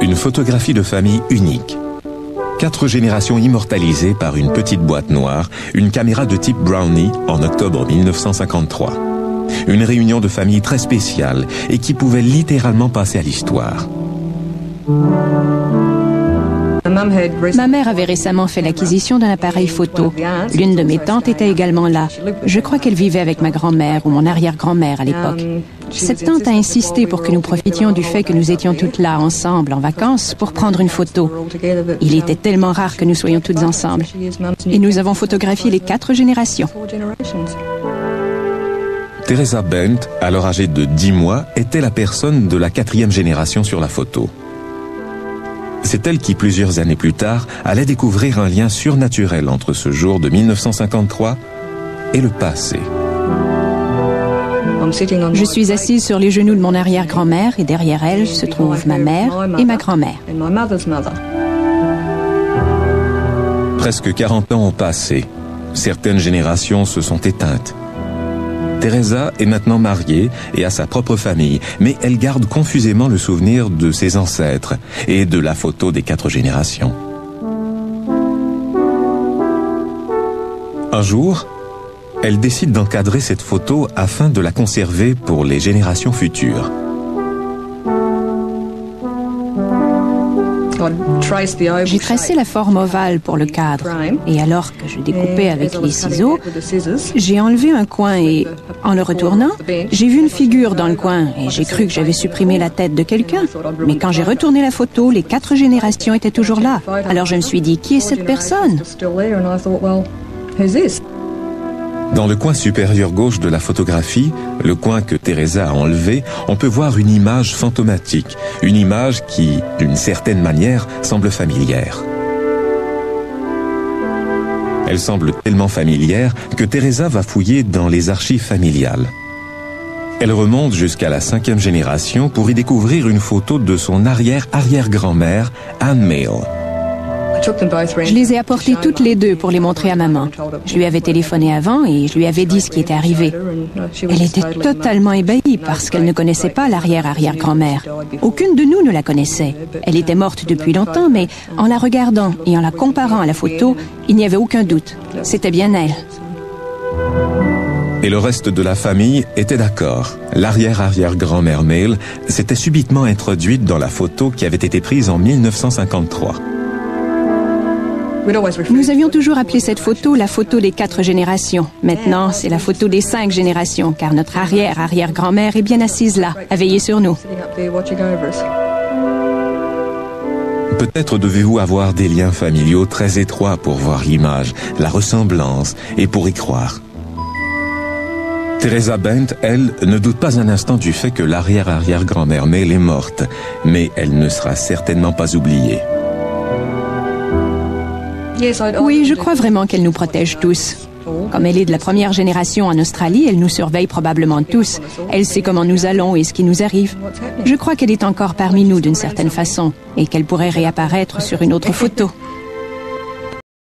Une photographie de famille unique. 4 générations immortalisées par une petite boîte noire, une caméra de type Brownie en octobre 1953. Une réunion de famille très spéciale et qui pouvait littéralement passer à l'histoire. Ma mère avait récemment fait l'acquisition d'un appareil photo. L'une de mes tantes était également là. Je crois qu'elle vivait avec ma grand-mère ou mon arrière-grand-mère à l'époque. Cette tante a insisté pour que nous profitions du fait que nous étions toutes là ensemble en vacances pour prendre une photo. Il était tellement rare que nous soyons toutes ensemble. Et nous avons photographié les 4 générations. Teresa Bent, alors âgée de 10 mois, était la personne de la 4e génération sur la photo. C'est elle qui, plusieurs années plus tard, allait découvrir un lien surnaturel entre ce jour de 1953 et le passé. Je suis assise sur les genoux de mon arrière-grand-mère et derrière elle se trouvent ma mère et ma grand-mère. Presque 40 ans ont passé. Certaines générations se sont éteintes. Teresa est maintenant mariée et a sa propre famille, mais elle garde confusément le souvenir de ses ancêtres et de la photo des 4 générations. Un jour, elle décide d'encadrer cette photo afin de la conserver pour les générations futures. J'ai tracé la forme ovale pour le cadre et alors que je découpais avec les ciseaux, j'ai enlevé un coin et, en le retournant, j'ai vu une figure dans le coin et j'ai cru que j'avais supprimé la tête de quelqu'un. Mais quand j'ai retourné la photo, les 4 générations étaient toujours là. Alors je me suis dit, qui est cette personne? Dans le coin supérieur gauche de la photographie, le coin que Teresa a enlevé, on peut voir une image fantomatique, une image qui, d'une certaine manière, semble familière. Elle semble tellement familière que Teresa va fouiller dans les archives familiales. Elle remonte jusqu'à la 5e génération pour y découvrir une photo de son arrière-arrière-grand-mère, Anne Mail. Je les ai apportées toutes les 2 pour les montrer à maman. Je lui avais téléphoné avant et je lui avais dit ce qui était arrivé. Elle était totalement ébahie parce qu'elle ne connaissait pas l'arrière-arrière-grand-mère. Aucune de nous ne la connaissait. Elle était morte depuis longtemps, mais en la regardant et en la comparant à la photo, il n'y avait aucun doute. C'était bien elle. Et le reste de la famille était d'accord. L'arrière-arrière-grand-mère Mail s'était subitement introduite dans la photo qui avait été prise en 1953. Nous avions toujours appelé cette photo la photo des 4 générations. Maintenant, c'est la photo des 5 générations, car notre arrière-arrière-grand-mère est bien assise là, à veiller sur nous. Peut-être devez-vous avoir des liens familiaux très étroits pour voir l'image, la ressemblance et pour y croire. Teresa Bent, elle, ne doute pas un instant du fait que l'arrière-arrière-grand-mère Mail est morte, mais elle ne sera certainement pas oubliée. Oui, je crois vraiment qu'elle nous protège tous. Comme elle est de la première génération en Australie, elle nous surveille probablement tous. Elle sait comment nous allons et ce qui nous arrive. Je crois qu'elle est encore parmi nous d'une certaine façon et qu'elle pourrait réapparaître sur une autre photo.